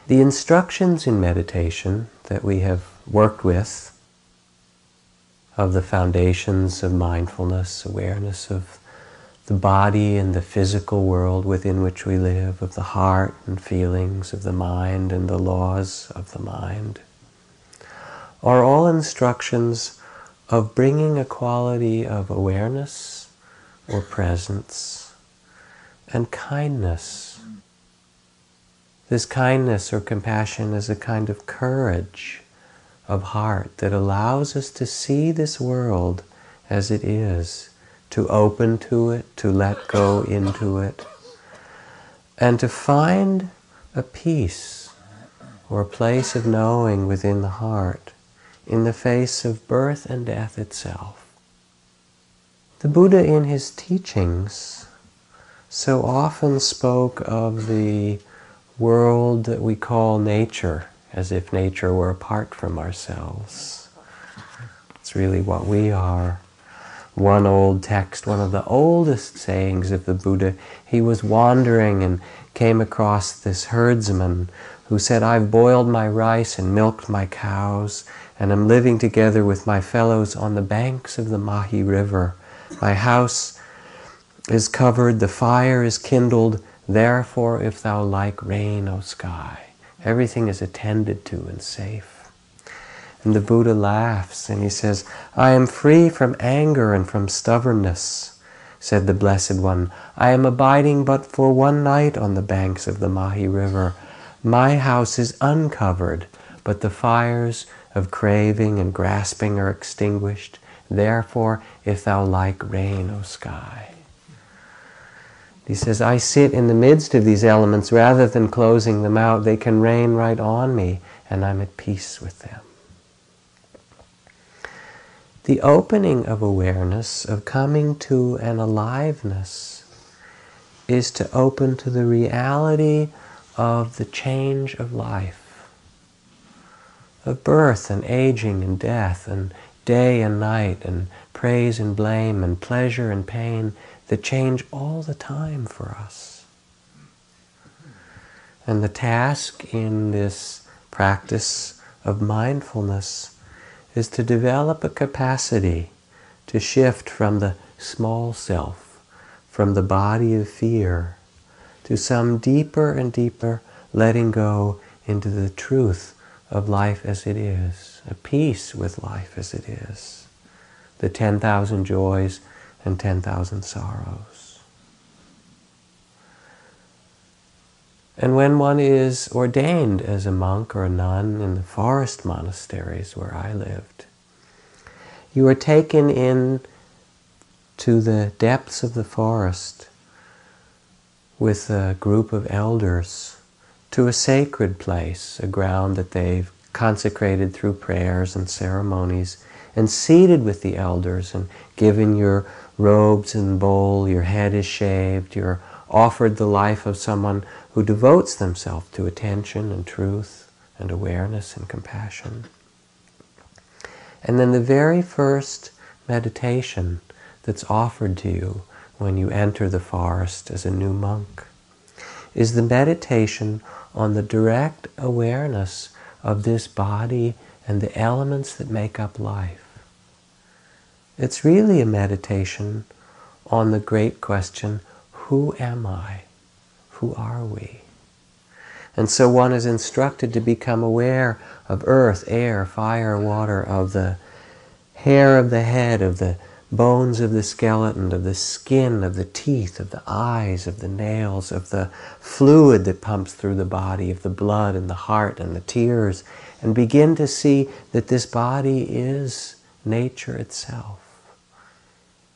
The instructions in meditation that we have worked with, of the foundations of mindfulness, awareness of the body and the physical world within which we live, of the heart and feelings of the mind and the laws of the mind, are all instructions of bringing a quality of awareness or presence and kindness. This kindness or compassion is a kind of courage of heart that allows us to see this world as it is, to open to it, to let go into it, and to find a peace or a place of knowing within the heart in the face of birth and death itself. The Buddha in his teachings so often spoke of the world that we call nature, as if nature were apart from ourselves. It's really what we are. One old text, one of the oldest sayings of the Buddha, he was wandering and came across this herdsman who said, "I've boiled my rice and milked my cows, and am living together with my fellows on the banks of the Mahi River. My house is covered, the fire is kindled, therefore if thou like rain, O sky." Everything is attended to and safe. And the Buddha laughs and he says, "I am free from anger and from stubbornness," said the Blessed One. "I am abiding but for one night on the banks of the Mahi River. My house is uncovered, but the fires of craving and grasping are extinguished. Therefore, if thou like rain, O sky." He says, I sit in the midst of these elements rather than closing them out. They can rain right on me, and I'm at peace with them. The opening of awareness, of coming to an aliveness, is to open to the reality of the change of life, of birth and aging and death and day and night and praise and blame and pleasure and pain that change all the time for us. And the task in this practice of mindfulness is to develop a capacity to shift from the small self, from the body of fear, to some deeper and deeper letting go into the truth of life as it is, a peace with life as it is, the 10,000 joys and 10,000 sorrows. And when one is ordained as a monk or a nun in the forest monasteries where I lived, you are taken in to the depths of the forest with a group of elders to a sacred place, a ground that they've consecrated through prayers and ceremonies, and seated with the elders and given your robes and bowl, your head is shaved, you're offered the life of someone who devotes themselves to attention and truth and awareness and compassion. And then the very first meditation that's offered to you when you enter the forest as a new monk is the meditation on the direct awareness of this body and the elements that make up life. It's really a meditation on the great question, who am I? Who are we? And so one is instructed to become aware of earth, air, fire, water, of the hair of the head, of the bones of the skeleton, of the skin, of the teeth, of the eyes, of the nails, of the fluid that pumps through the body, of the blood and the heart and the tears, and begin to see that this body is nature itself,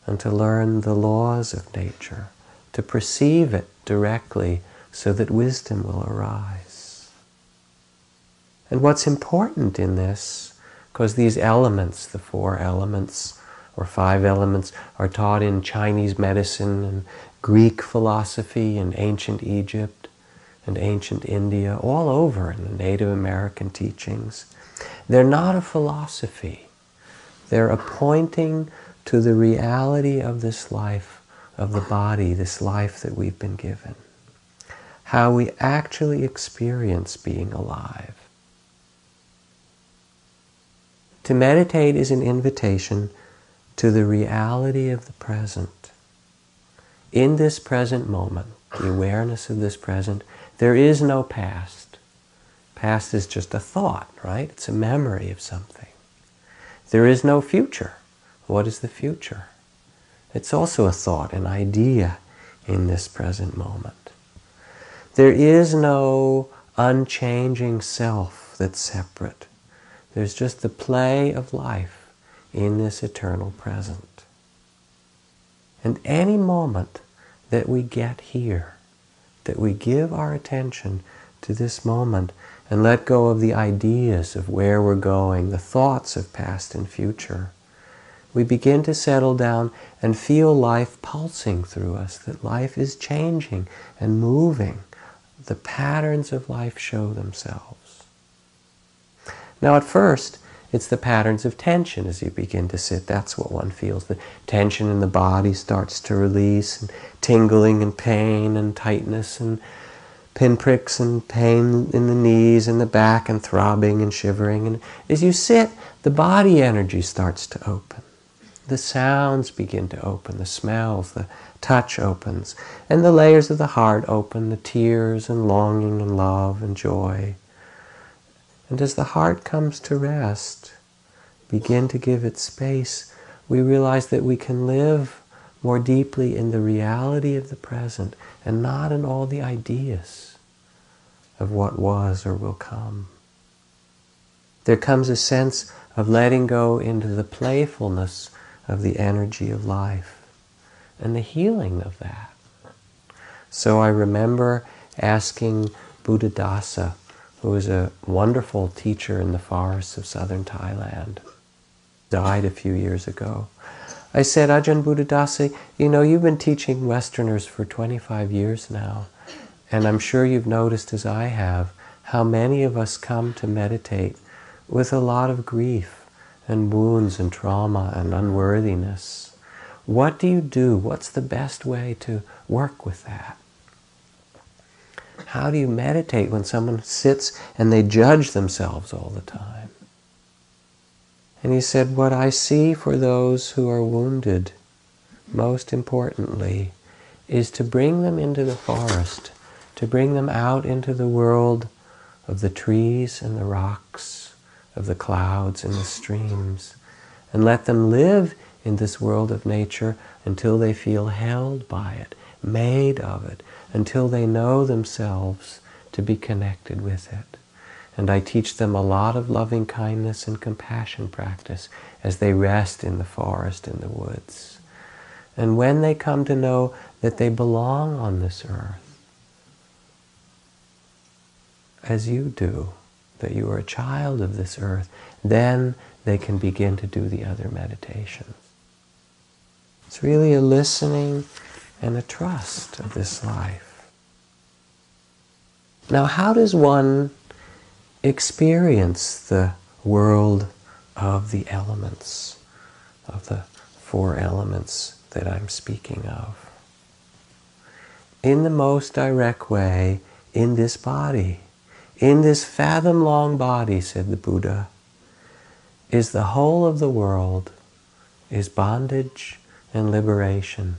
and to learn the laws of nature, to perceive it directly so that wisdom will arise. And what's important in this, because these elements, the 4 elements or 5 elements, are taught in Chinese medicine and Greek philosophy and ancient Egypt and ancient India, all over in the Native American teachings. They're not a philosophy. They're a pointing to the reality of this life, of the body, this life that we've been given. how we actually experience being alive. To meditate is an invitation to the reality of the present. In this present moment, the awareness of this present, there is no past. Past is just a thought, right? It's a memory of something. There is no future. What is the future? It's also a thought, an idea in this present moment. There is no unchanging self that's separate. There's just the play of life in this eternal present. And any moment that we get here, that we give our attention to this moment and let go of the ideas of where we're going, the thoughts of past and future, we begin to settle down and feel life pulsing through us, that life is changing and moving. The patterns of life show themselves. Now at first, it's the patterns of tension as you begin to sit. That's what one feels. The tension in the body starts to release, and tingling and pain and tightness and pinpricks and pain in the knees and the back and throbbing and shivering. And as you sit, the body energy starts to open. The sounds begin to open, the smells, the touch opens, and the layers of the heart open, the tears and longing and love and joy. And as the heart comes to rest, begin to give it space, we realize that we can live more deeply in the reality of the present and not in all the ideas of what was or will come. There comes a sense of letting go into the playfulness of the energy of life and the healing of that. So I remember asking Buddhadasa, who was a wonderful teacher in the forests of southern Thailand, died a few years ago. I said, Ajahn Buddhadasa, you know, you've been teaching Westerners for 25 years now, and I'm sure you've noticed, as I have, how many of us come to meditate with a lot of grief and wounds and trauma and unworthiness. What do you do? What's the best way to work with that? How do you meditate when someone sits and they judge themselves all the time? And he said, what I see for those who are wounded, most importantly, is to bring them into the forest, to bring them out into the world of the trees and the rocks, of the clouds and the streams, and let them live in this world of nature until they feel held by it, made of it, until they know themselves to be connected with it. And I teach them a lot of loving kindness and compassion practice as they rest in the forest, in the woods. And when they come to know that they belong on this earth, as you do, that you are a child of this earth, then they can begin to do the other meditations. It's really a listening and a trust of this life. Now, how does one experience the world of the elements, of the four elements that I'm speaking of? In the most direct way, in this body. In this fathom-long body, said the Buddha, is the whole of the world, is bondage and liberation,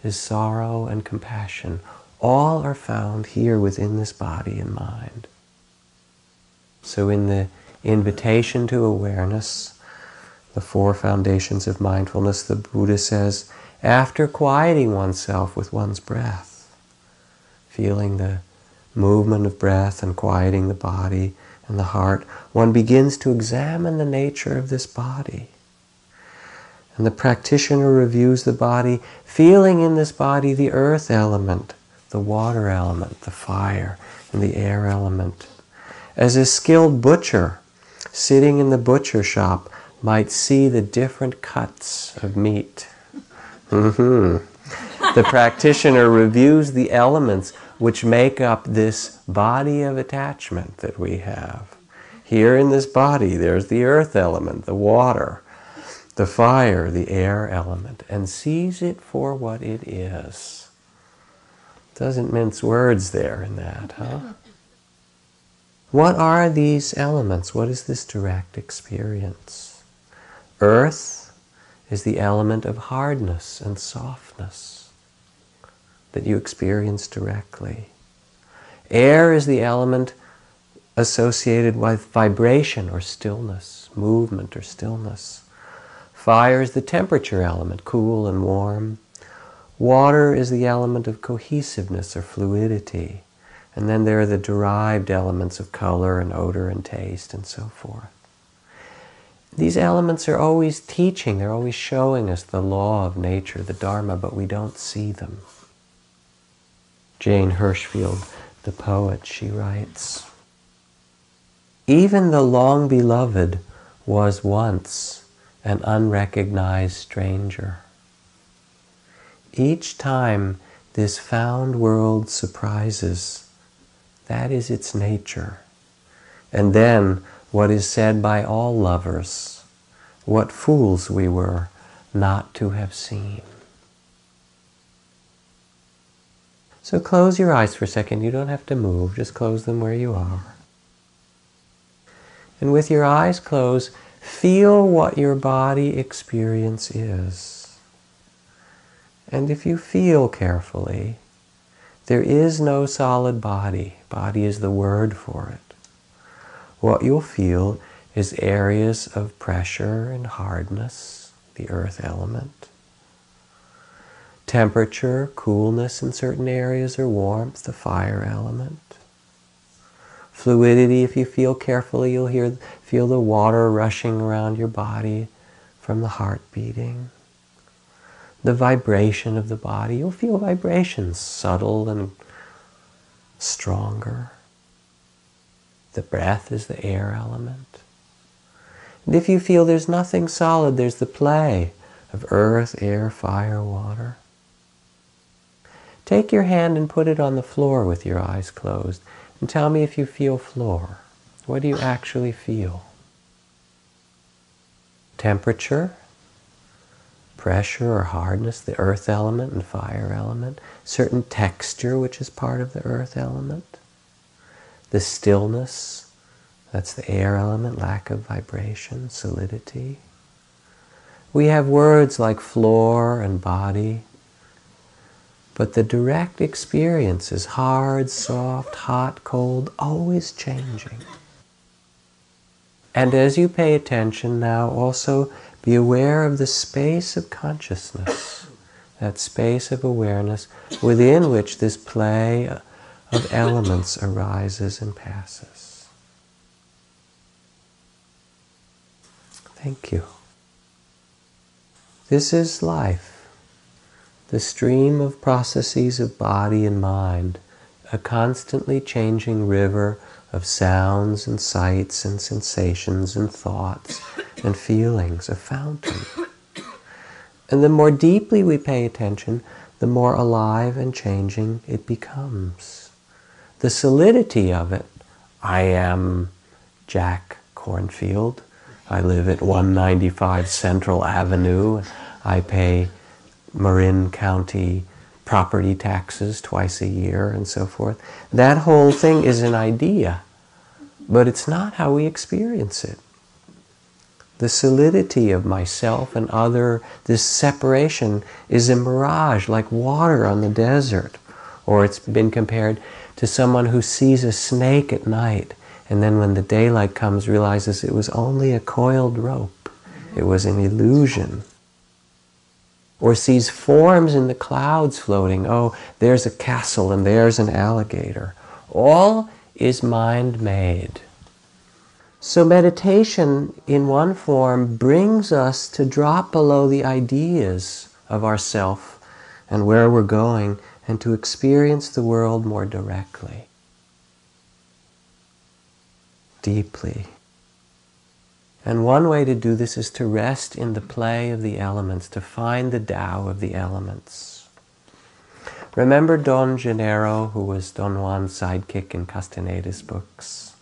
is sorrow and compassion. All are found here within this body and mind. So in the invitation to awareness, the four foundations of mindfulness, the Buddha says, after quieting oneself with one's breath, feeling the movement of breath and quieting the body and the heart, one begins to examine the nature of this body. And the practitioner reviews the body, feeling in this body the earth element, the water element, the fire, and the air element. As a skilled butcher, sitting in the butcher shop, might see the different cuts of meat. The practitioner reviews the elements which make up this body of attachment that we have. Here in this body, there's the earth element, the water, the fire, the air element, and sees it for what it is. Doesn't mince words there in that, huh? What are these elements? What is this direct experience? Earth is the element of hardness and softness that you experience directly. Air is the element associated with vibration or stillness, movement or stillness. Fire is the temperature element, cool and warm. Water is the element of cohesiveness or fluidity. And then there are the derived elements of color and odor and taste and so forth. These elements are always teaching, they're always showing us the law of nature, the Dharma, but we don't see them. Jane Hirshfield, the poet, she writes, "Even the long-beloved was once an unrecognized stranger. Each time this found world surprises, that is its nature. And then what is said by all lovers, what fools we were not to have seen." So close your eyes for a second. You don't have to move. Just close them where you are. And with your eyes closed, feel what your body experience is. And if you feel carefully, there is no solid body. Body is the word for it. What you'll feel is areas of pressure and hardness, the earth element. Temperature, coolness in certain areas, or warmth, the fire element. Fluidity, if you feel carefully, you'll feel the water rushing around your body from the heart beating. The vibration of the body, you'll feel vibrations, subtle and stronger. The breath is the air element. And if you feel there's nothing solid, there's the play of earth, air, fire, water. Take your hand and put it on the floor with your eyes closed, and tell me if you feel floor. What do you actually feel? Temperature, pressure or hardness, the earth element and fire element. Certain texture, which is part of the earth element. The stillness, that's the air element, lack of vibration, solidity. We have words like floor and body, but the direct experience is hard, soft, hot, cold, always changing. And as you pay attention now, also be aware of the space of consciousness, that space of awareness within which this play of elements arises and passes. Thank you. This is life. The stream of processes of body and mind, a constantly changing river of sounds and sights and sensations and thoughts and feelings, a fountain. And the more deeply we pay attention, the more alive and changing it becomes. The solidity of it, I am Jack Kornfield, I live at 195 Central Avenue, I pay Marin County property taxes twice a year and so forth. That whole thing is an idea, but it's not how we experience it. The solidity of myself and other, this separation is a mirage, like water on the desert. Or it's been compared to someone who sees a snake at night and then when the daylight comes realizes it was only a coiled rope. It was an illusion. Or sees forms in the clouds floating. Oh, there's a castle and there's an alligator. All is mind-made. So meditation, in one form, brings us to drop below the ideas of ourself and where we're going, and to experience the world more directly, deeply. And one way to do this is to rest in the play of the elements, to find the Tao of the elements. Remember Don Janeiro, who was Don Juan's sidekick in Castaneda's books?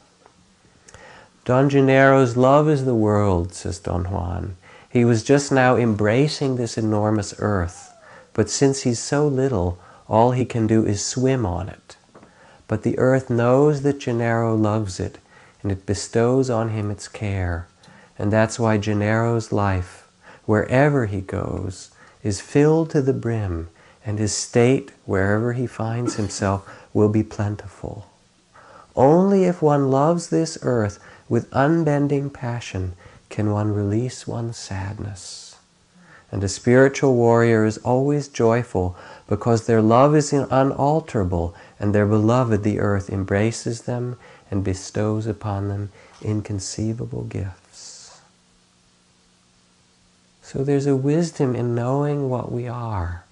Don Janeiro's love is the world, says Don Juan. He was just now embracing this enormous earth, but since he's so little, All he can do is swim on it. But the earth knows that Gennaro loves it, and it bestows on him its care. And that's why Gennaro's life, wherever he goes, is filled to the brim, and his state, wherever he finds himself, will be plentiful. Only if one loves this earth with unbending passion can one release one's sadness. And a spiritual warrior is always joyful because their love is unalterable, and their beloved, the earth, embraces them and bestows upon them inconceivable gifts. So there's a wisdom in knowing what we are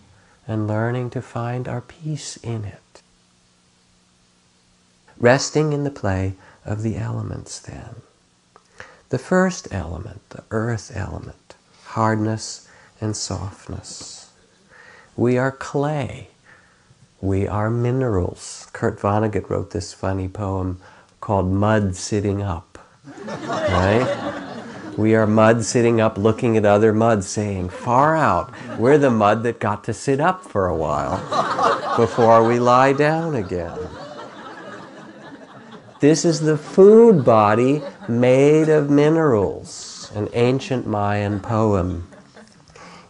and learning to find our peace in it. Resting in the play of the elements then. The first element, the earth element, hardness and softness. We are clay. We are minerals. Kurt Vonnegut wrote this funny poem called Mud Sitting Up. Right? We are mud sitting up looking at other mud saying, far out, we're the mud that got to sit up for a while before we lie down again. This is the food body made of minerals, an ancient Mayan poem.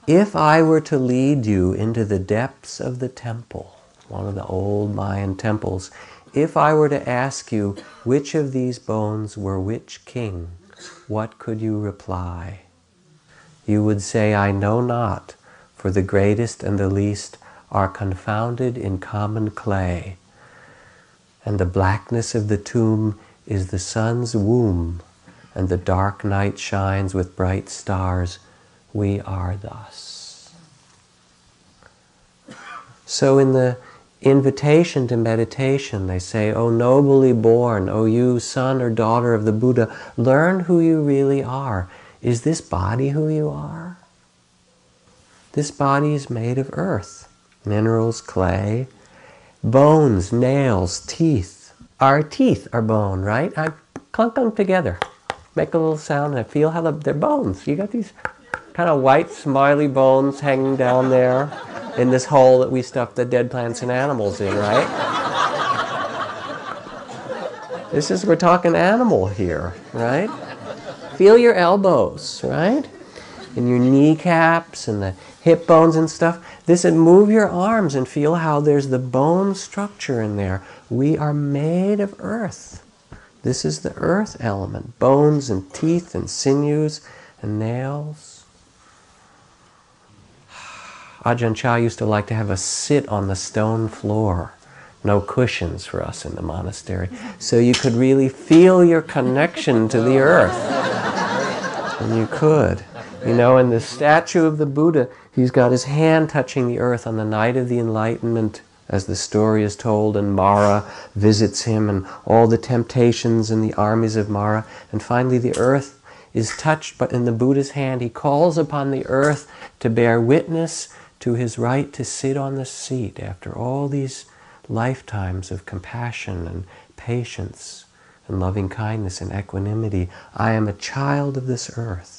If I were to lead you into the depths of the temple, one of the old Mayan temples, if I were to ask you which of these bones were which king, what could you reply? You would say, I know not, for the greatest and the least are confounded in common clay, and the blackness of the tomb is the sun's womb, and the dark night shines with bright stars. We are thus. So in the invitation to meditation, they say, O nobly born, O you son or daughter of the Buddha, learn who you really are. Is this body who you are? This body is made of earth, minerals, clay, bones, nails, teeth. Our teeth are bone, right? I clunk them together, make a little sound, and I feel how they're bones. You got these kind of white, smiley bones hanging down there in this hole that we stuff the dead plants and animals in, right? We're talking animal here, right? Feel your elbows, right? And your kneecaps and the hip bones and stuff. Move your arms and feel how there's the bone structure in there. We are made of earth. This is the earth element. Bones and teeth and sinews and nails. Ajahn Chah used to like to have us sit on the stone floor. No cushions for us in the monastery. So you could really feel your connection to the earth. And you could. You know, in the statue of the Buddha, he's got his hand touching the earth on the night of the enlightenment, as the story is told, and Mara visits him, and all the temptations and the armies of Mara. And finally the earth is touched, but in the Buddha's hand, he calls upon the earth to bear witness to his right to sit on the seat after all these lifetimes of compassion and patience and loving kindness and equanimity. I am a child of this earth.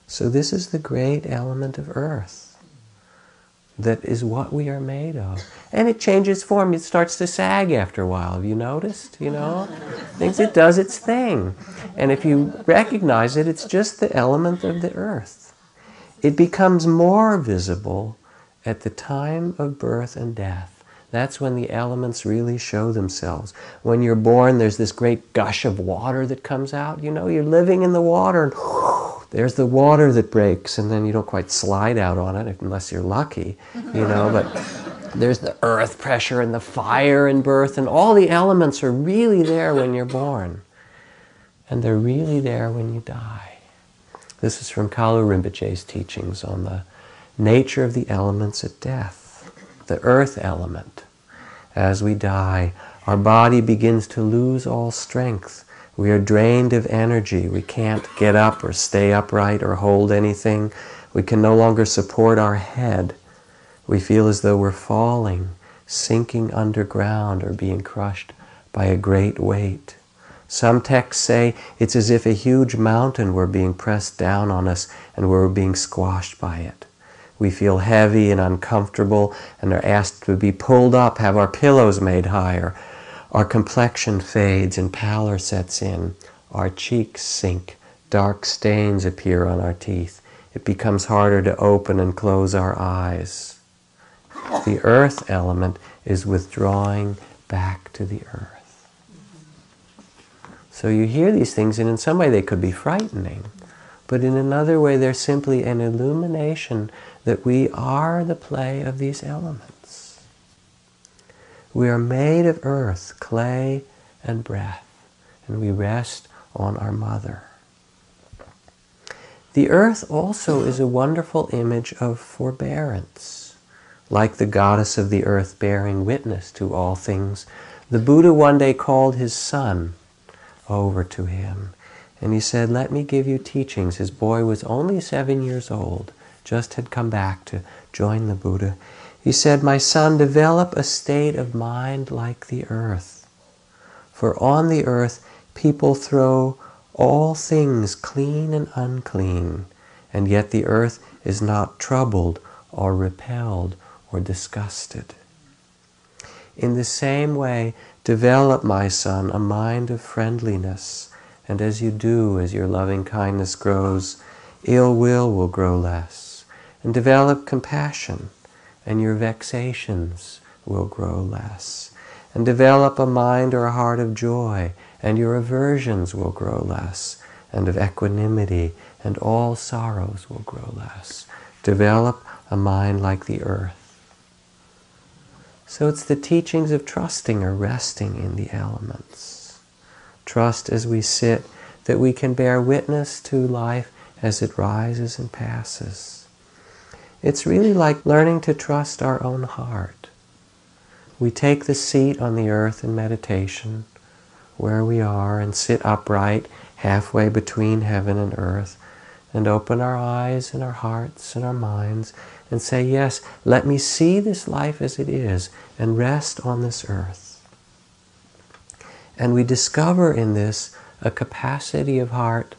So this is the great element of earth. That is what we are made of. And it changes form. It starts to sag after a while. Have you noticed? You know? It does its thing. And if you recognize it, it's just the element of the earth. It becomes more visible at the time of birth and death. That's when the elements really show themselves. When you're born, there's this great gush of water that comes out. You know, you're living in the water, and there's the water that breaks, and then you don't quite slide out on it unless you're lucky, you know, but there's the earth pressure and the fire in birth, and all the elements are really there when you're born. And they're really there when you die. This is from Kalu Rinpoche's teachings on the nature of the elements at death. The earth element. As we die, our body begins to lose all strength. We are drained of energy. We can't get up or stay upright or hold anything. We can no longer support our head. We feel as though we're falling, sinking underground or being crushed by a great weight. Some texts say it's as if a huge mountain were being pressed down on us and we're being squashed by it. we feel heavy and uncomfortable and are asked to be pulled up, have our pillows made higher. Our complexion fades and pallor sets in. Our cheeks sink. Dark stains appear on our teeth. It becomes harder to open and close our eyes. The earth element is withdrawing back to the earth. So you hear these things, and in some way they could be frightening, but in another way they're simply an illumination that we are the play of these elements. We are made of earth, clay, and breath, and we rest on our mother. The earth also is a wonderful image of forbearance. Like the goddess of the earth bearing witness to all things, the Buddha one day called his son over to him, and he said, "Let me give you teachings." His boy was only 7 years old, just had come back to join the Buddha. He said, "My son, develop a state of mind like the earth. For on the earth people throw all things clean and unclean, and yet the earth is not troubled or repelled or disgusted. In the same way, develop, my son, a mind of friendliness, and as you do, as your loving kindness grows, ill will grow less, and develop compassion, and your vexations will grow less, and develop a mind or a heart of joy, and your aversions will grow less, and of equanimity, and all sorrows will grow less. Develop a mind like the earth." So it's the teachings of trusting or resting in the elements. Trust as we sit that we can bear witness to life as it rises and passes. It's really like learning to trust our own heart. We take the seat on the earth in meditation, where we are, and sit upright halfway between heaven and earth, and open our eyes and our hearts and our minds and say, "Yes, let me see this life as it is and rest on this earth." And we discover in this a capacity of heart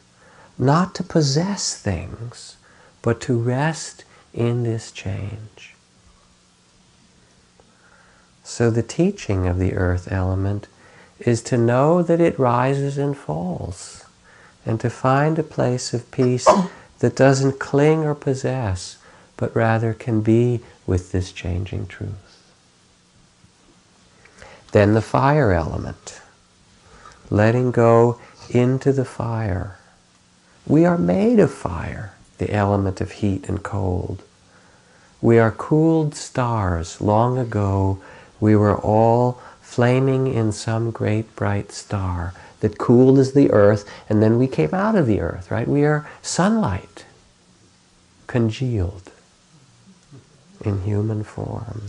not to possess things, but to rest in this change. So the teaching of the earth element is to know that it rises and falls, and to find a place of peace that doesn't cling or possess, but rather can be with this changing truth. Then the fire element, letting go into the fire. We are made of fire, the element of heat and cold. We are cooled stars. Long ago, we were all flaming in some great bright star that cooled as the earth, and then we came out of the earth, right? We are sunlight, congealed in human form.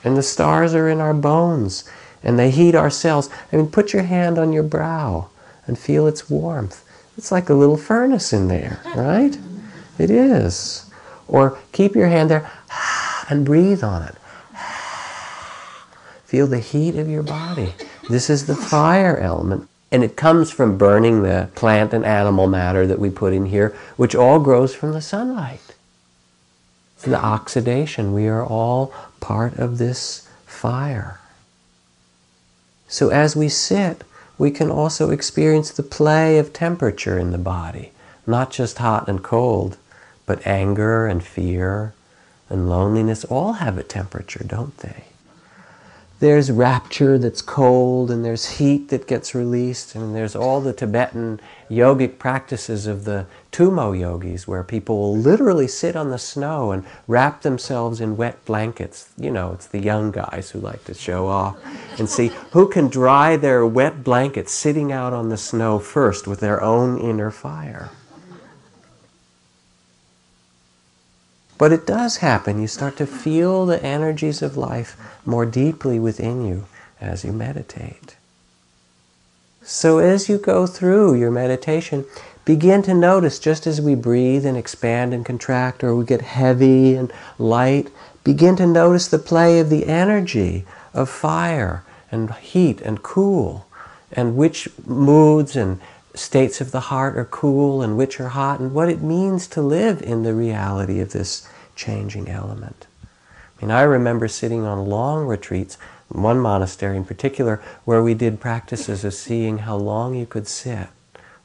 And the stars are in our bones, and they heat our cells. I mean, put your hand on your brow and feel its warmth. It's like a little furnace in there, right? It is. Or keep your hand there and breathe on it. Feel the heat of your body. This is the fire element. And it comes from burning the plant and animal matter that we put in here, which all grows from the sunlight. It's the oxidation. We are all part of this fire. So as we sit, we can also experience the play of temperature in the body. Not just hot and cold, but anger and fear and loneliness all have a temperature, don't they? There's rapture that's cold, and there's heat that gets released, and there's all the Tibetan yogic practices of the Tummo yogis, where people will literally sit on the snow and wrap themselves in wet blankets. You know, it's the young guys who like to show off and see who can dry their wet blankets sitting out on the snow first with their own inner fire. But it does happen. You start to feel the energies of life more deeply within you as you meditate. So as you go through your meditation, begin to notice, just as we breathe and expand and contract, or we get heavy and light, begin to notice the play of the energy of fire and heat and cool, and which moods and states of the heart are cool and which are hot, and what it means to live in the reality of this changing element. I mean, I remember sitting on long retreats, one monastery in particular, where we did practices of seeing how long you could sit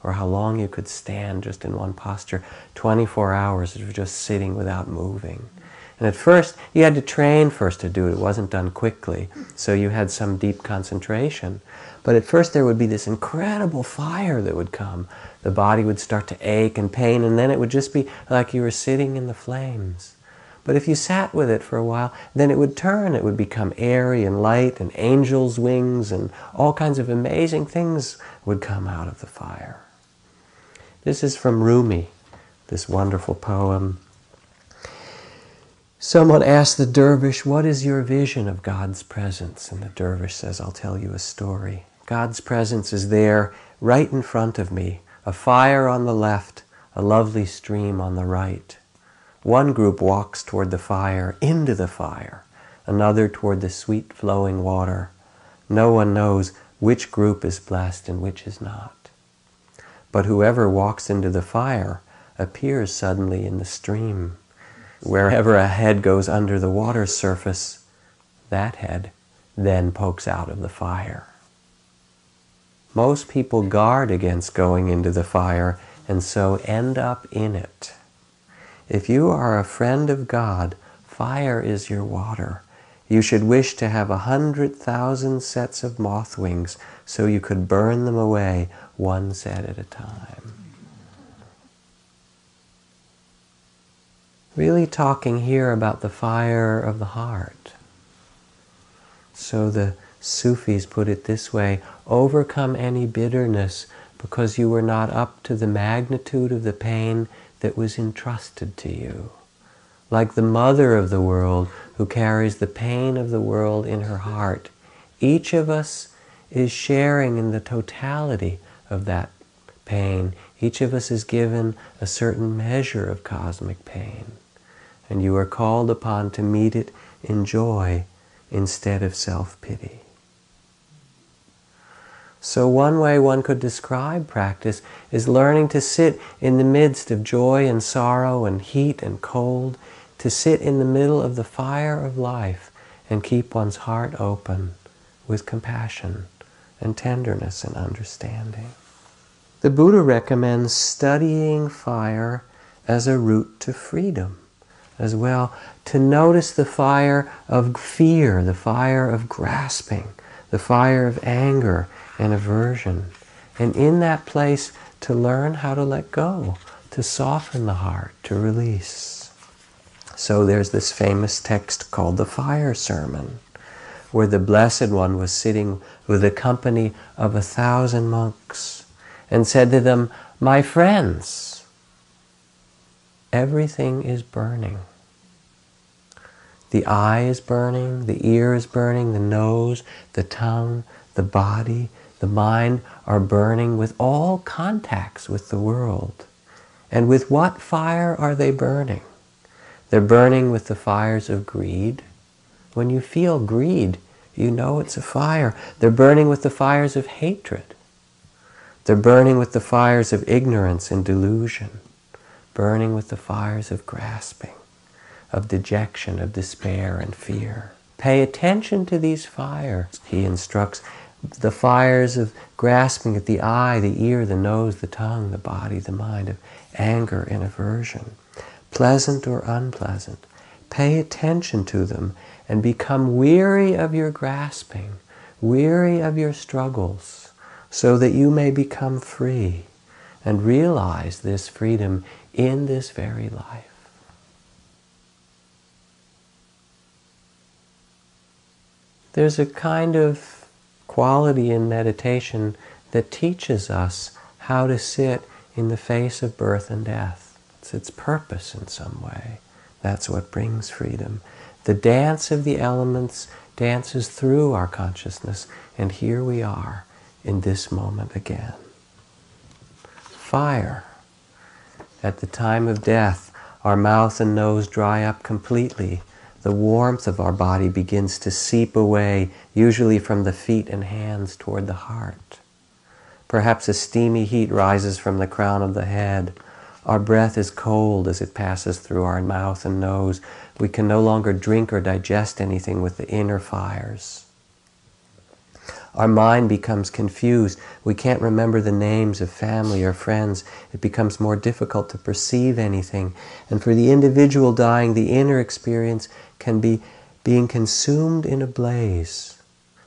or how long you could stand just in one posture, 24 hours of just sitting without moving. And at first, you had to train first to do it. It wasn't done quickly, so you had some deep concentration. But at first there would be this incredible fire that would come. The body would start to ache and pain, and then it would just be like you were sitting in the flames. But if you sat with it for a while, then it would turn. It would become airy and light, and angels' wings, and all kinds of amazing things would come out of the fire. This is from Rumi, this wonderful poem. Someone asked the dervish, "What is your vision of God's presence?" And the dervish says, "I'll tell you a story. God's presence is there right in front of me, a fire on the left, a lovely stream on the right. One group walks toward the fire, into the fire, another toward the sweet flowing water. No one knows which group is blessed and which is not. But whoever walks into the fire appears suddenly in the stream. Wherever a head goes under the water surface, that head then pokes out of the fire." Most people guard against going into the fire and so end up in it. If you are a friend of God, fire is your water. You should wish to have 100,000 sets of moth wings so you could burn them away one set at a time. Really talking here about the fire of the heart. So the Sufis put it this way: overcome any bitterness because you were not up to the magnitude of the pain that was entrusted to you. Like the mother of the world who carries the pain of the world in her heart, each of us is sharing in the totality of that pain. Each of us is given a certain measure of cosmic pain, and you are called upon to meet it in joy instead of self-pity. So one way one could describe practice is learning to sit in the midst of joy and sorrow and heat and cold, to sit in the middle of the fire of life and keep one's heart open with compassion and tenderness and understanding. The Buddha recommends studying fire as a route to freedom as well, to notice the fire of fear, the fire of grasping, the fire of anger and aversion, and in that place to learn how to let go, to soften the heart, to release. So there's this famous text called the Fire Sermon, where the Blessed One was sitting with a company of 1,000 monks and said to them, "My friends, everything is burning. The eye is burning, the ear is burning, the nose, the tongue, the body, the mind are burning with all contacts with the world. And with what fire are they burning? They're burning with the fires of greed. When you feel greed, you know it's a fire. They're burning with the fires of hatred. They're burning with the fires of ignorance and delusion, burning with the fires of grasping, of dejection, of despair and fear. Pay attention to these fires," he instructs. The fires of grasping at the eye, the ear, the nose, the tongue, the body, the mind, of anger and aversion, pleasant or unpleasant. Pay attention to them and become weary of your grasping, weary of your struggles, so that you may become free and realize this freedom in this very life. There's a kind of quality in meditation that teaches us how to sit in the face of birth and death. It's its purpose in some way. That's what brings freedom. The dance of the elements dances through our consciousness, and here we are in this moment again. Fire. At the time of death, our mouth and nose dry up completely. The warmth of our body begins to seep away, usually from the feet and hands toward the heart. Perhaps a steamy heat rises from the crown of the head. Our breath is cold as it passes through our mouth and nose. We can no longer drink or digest anything with the inner fires. Our mind becomes confused. We can't remember the names of family or friends. It becomes more difficult to perceive anything. And for the individual dying, the inner experience can be being consumed in a blaze,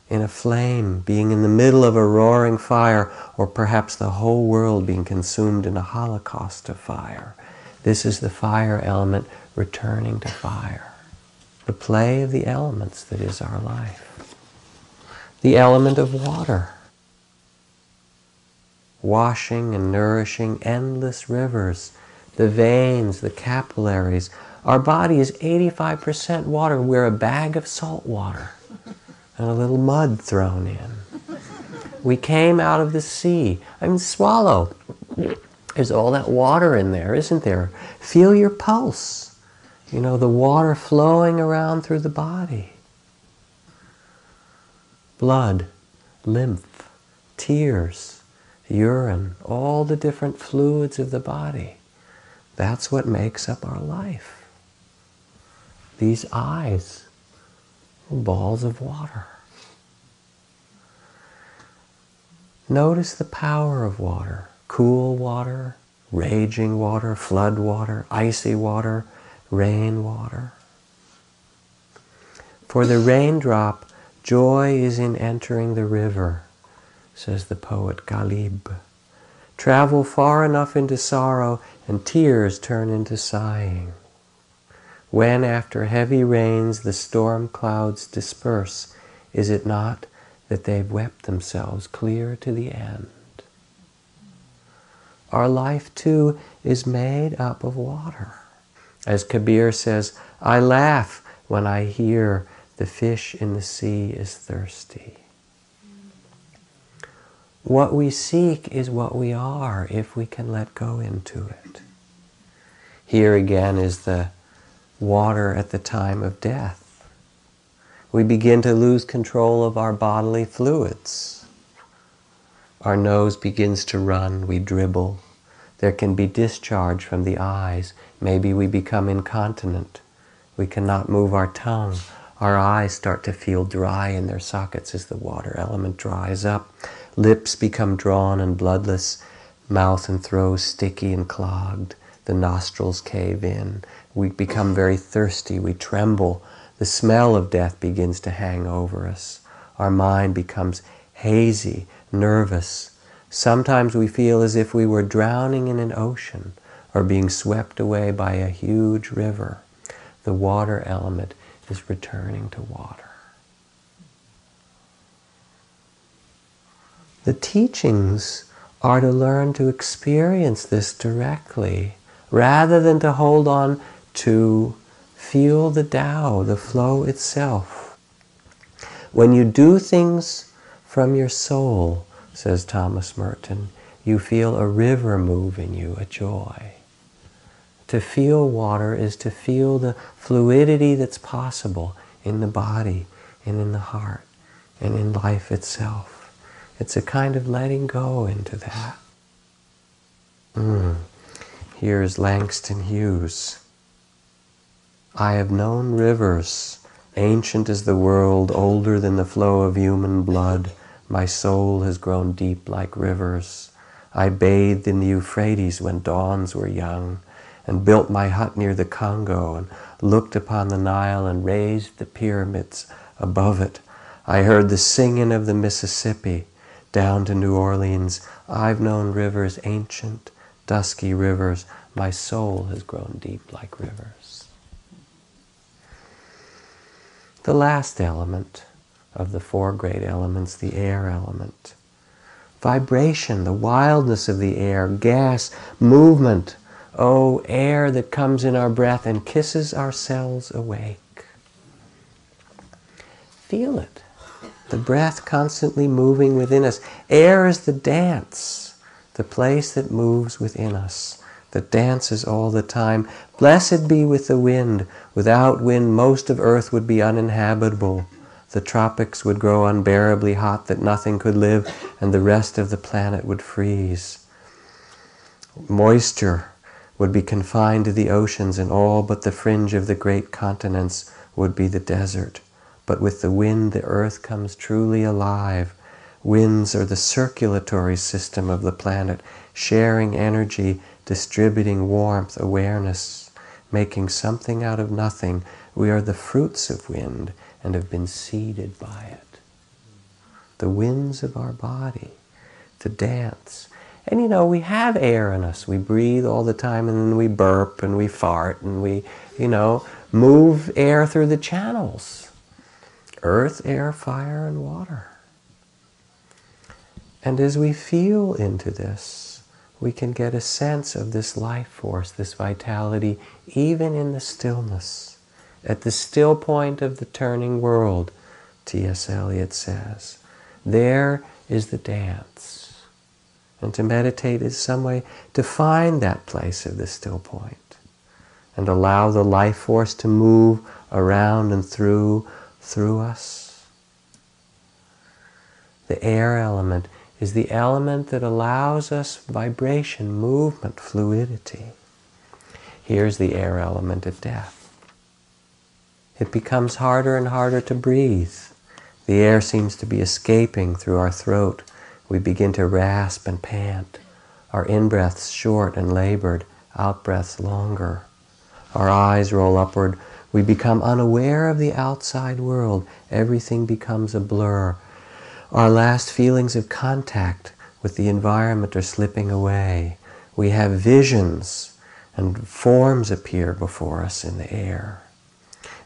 in a flame, being in the middle of a roaring fire, or perhaps the whole world being consumed in a holocaust of fire. This is the fire element returning to fire. The play of the elements that is our life. The element of water, washing and nourishing endless rivers, the veins, the capillaries. Our body is 85% water. We're a bag of salt water and a little mud thrown in. We came out of the sea. I mean, swallow. There's all that water in there, isn't there? Feel your pulse. You know, the water flowing around through the body. Blood, lymph, tears, urine, all the different fluids of the body. That's what makes up our life. These eyes, balls of water. Notice the power of water. Cool water, raging water, flood water, icy water, rain water. For the raindrop, joy is in entering the river, says the poet Ghalib. Travel far enough into sorrow and tears turn into sighing. When after heavy rains the storm clouds disperse, is it not that they've wept themselves clear to the end? Our life too is made up of water. As Kabir says, I laugh when I hear the fish in the sea is thirsty. What we seek is what we are if we can let go into it. Here again is the water at the time of death. We begin to lose control of our bodily fluids. Our nose begins to run, we dribble. There can be discharge from the eyes. Maybe we become incontinent. We cannot move our tongue. Our eyes start to feel dry in their sockets as the water element dries up. Lips become drawn and bloodless. Mouth and throat sticky and clogged. The nostrils cave in. We become very thirsty. We tremble. The smell of death begins to hang over us. Our mind becomes hazy, nervous. Sometimes we feel as if we were drowning in an ocean or being swept away by a huge river. The water element is returning to water. The teachings are to learn to experience this directly, rather than to hold on to feel the Tao, the flow itself. When you do things from your soul, says Thomas Merton, you feel a river move in you, a joy. To feel water is to feel the fluidity that's possible in the body and in the heart and in life itself. It's a kind of letting go into that. Here's Langston Hughes. I have known rivers, ancient as the world, older than the flow of human blood. My soul has grown deep like rivers. I bathed in the Euphrates when dawns were young, and built my hut near the Congo, and looked upon the Nile and raised the pyramids above it. I heard the singing of the Mississippi down to New Orleans. I've known rivers, ancient, dusky rivers. My soul has grown deep like rivers. The last element of the four great elements, the air element. Vibration, the wildness of the air, gas, movement. Oh, air that comes in our breath and kisses our cells awake. Feel it. The breath constantly moving within us. Air is the dance, the place that moves within us, that dances all the time. Blessed be with the wind. Without wind, most of earth would be uninhabitable. The tropics would grow unbearably hot that nothing could live, and the rest of the planet would freeze. Moisture. would be confined to the oceans, and all but the fringe of the great continents would be the desert. But with the wind, the earth comes truly alive. Winds are the circulatory system of the planet, sharing energy, distributing warmth, awareness, making something out of nothing. We are the fruits of wind and have been seeded by it. The winds of our body, to dance. And you know, we have air in us. We breathe all the time, and then we burp and we fart and we, move air through the channels. Earth, air, fire, and water. And as we feel into this, we can get a sense of this life force, this vitality, even in the stillness. At the still point of the turning world, T.S. Eliot says, there is the dance. And to meditate is some way to find that place of the still point and allow the life force to move around and through us. The air element is the element that allows us vibration, movement, fluidity. Here's the air element at death. It becomes harder and harder to breathe. The air seems to be escaping through our throat. We begin to rasp and pant. Our in-breaths short and labored, out-breaths longer. Our eyes roll upward. We become unaware of the outside world. Everything becomes a blur. Our last feelings of contact with the environment are slipping away. We have visions and forms appear before us in the air.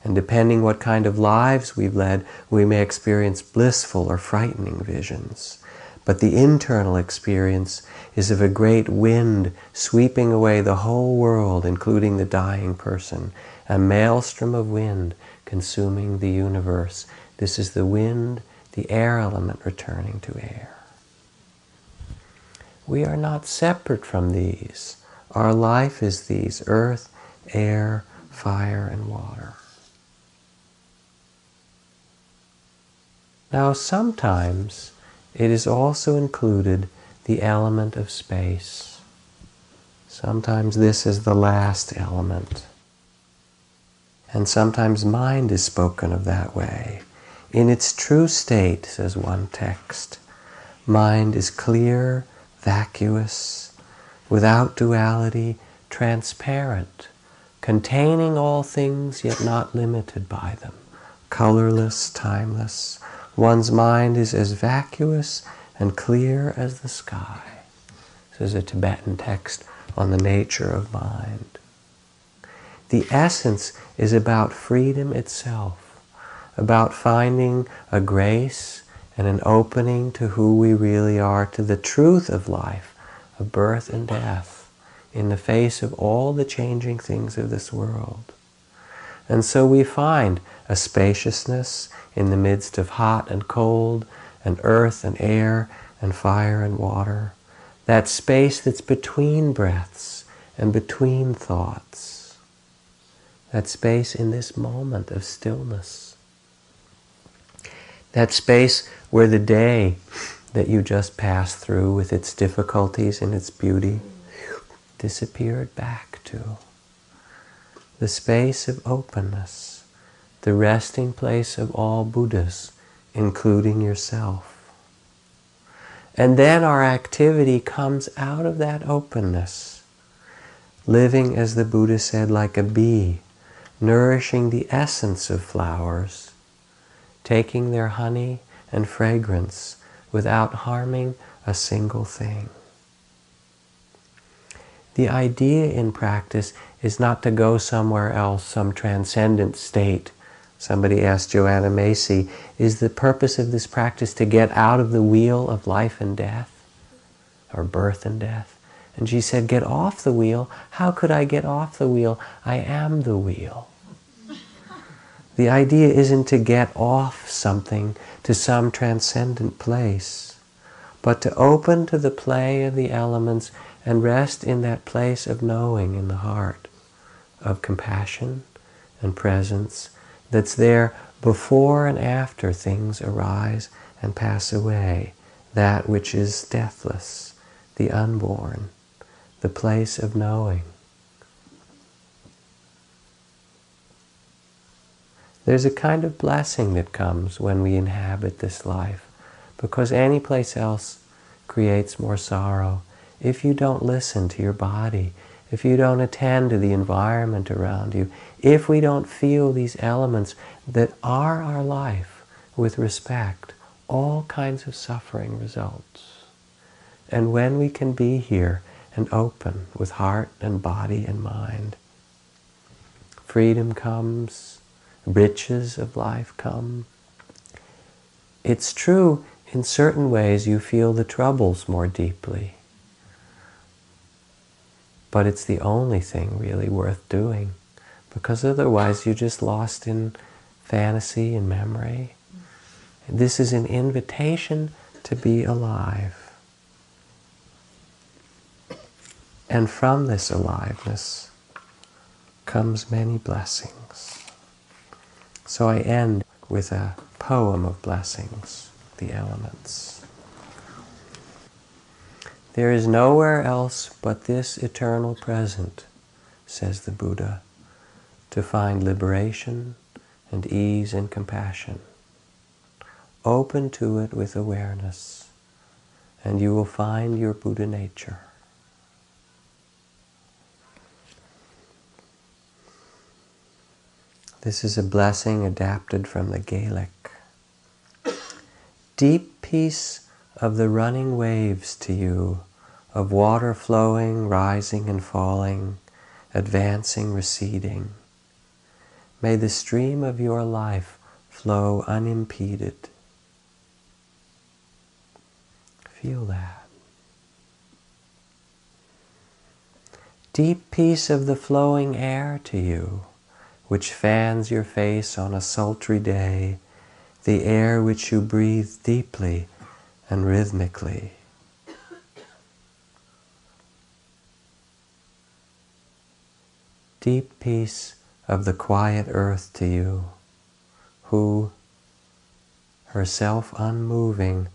And depending what kind of lives we've led, we may experience blissful or frightening visions. But the internal experience is of a great wind sweeping away the whole world, including the dying person. A maelstrom of wind consuming the universe. This is the wind, the air element returning to air. We are not separate from these. Our life is these: earth, air, fire, and water. Now sometimes it is also included the element of space. Sometimes this is the last element. And sometimes mind is spoken of that way. In its true state, says one text, mind is clear, vacuous, without duality, transparent, containing all things yet not limited by them, colorless, timeless. One's mind is as vacuous and clear as the sky. This is a Tibetan text on the nature of mind. The essence is about freedom itself, about finding a grace and an opening to who we really are, to the truth of life, of birth and death, in the face of all the changing things of this world. And so we find a spaciousness in the midst of hot and cold, and earth and air, and fire and water. That space that's between breaths and between thoughts. That space in this moment of stillness. That space where the day that you just passed through with its difficulties and its beauty disappeared back to. The space of openness, the resting place of all Buddhas, including yourself. And then our activity comes out of that openness, living, as the Buddha said, like a bee, nourishing the essence of flowers, taking their honey and fragrance without harming a single thing. The idea in practice is not to go somewhere else, some transcendent state. Somebody asked Joanna Macy, is the purpose of this practice to get out of the wheel of life and death, or birth and death? And she said, get off the wheel. How could I get off the wheel? I am the wheel. The idea isn't to get off something to some transcendent place, but to open to the play of the elements and rest in that place of knowing in the heart, of compassion and presence that's there before and after things arise and pass away, that which is deathless, the unborn, the place of knowing, There's a kind of blessing that comes when we inhabit this life, because any place else creates more sorrow. If you don't listen to your body, if you don't attend to the environment around you, if we don't feel these elements that are our life with respect, all kinds of suffering results. And when we can be here and open with heart and body and mind, freedom comes, riches of life come. It's true, in certain ways you feel the troubles more deeply. But it's the only thing really worth doing, because otherwise you're just lost in fantasy and memory. This is an invitation to be alive. And from this aliveness comes many blessings. So I end with a poem of blessings, the elements. There is nowhere else but this eternal present, says the Buddha, to find liberation and ease and compassion. Open to it with awareness, and you will find your Buddha nature. This is a blessing adapted from the Gaelic. Deep peace of the running waves to you, of water flowing, rising and falling, advancing, receding. May the stream of your life flow unimpeded. Feel that. Deep peace of the flowing air to you, which fans your face on a sultry day, the air which you breathe deeply and rhythmically. Deep peace of the quiet earth to you, who, herself unmoving,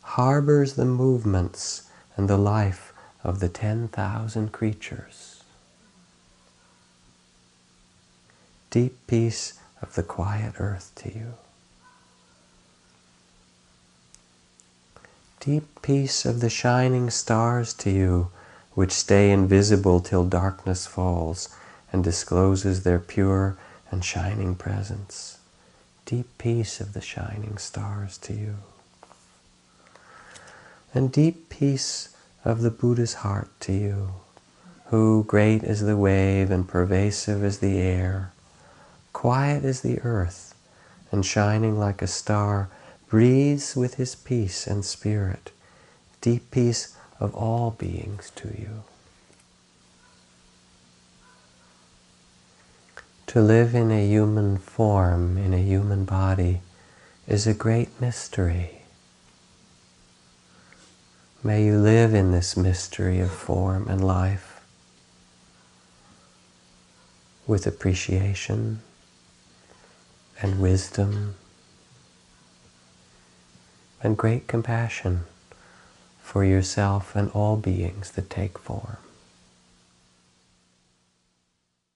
harbors the movements and the life of the 10,000 creatures. Deep peace of the quiet earth to you. Deep peace of the shining stars to you, which stay invisible till darkness falls and discloses their pure and shining presence. Deep peace of the shining stars to you. And deep peace of the Buddha's heart to you, who, great as the wave and pervasive as the air, quiet as the earth and shining like a star, breathes with his peace and spirit, deep peace of all beings to you. To live in a human form, in a human body, is a great mystery. May you live in this mystery of form and life with appreciation and wisdom and great compassion for yourself and all beings that take form.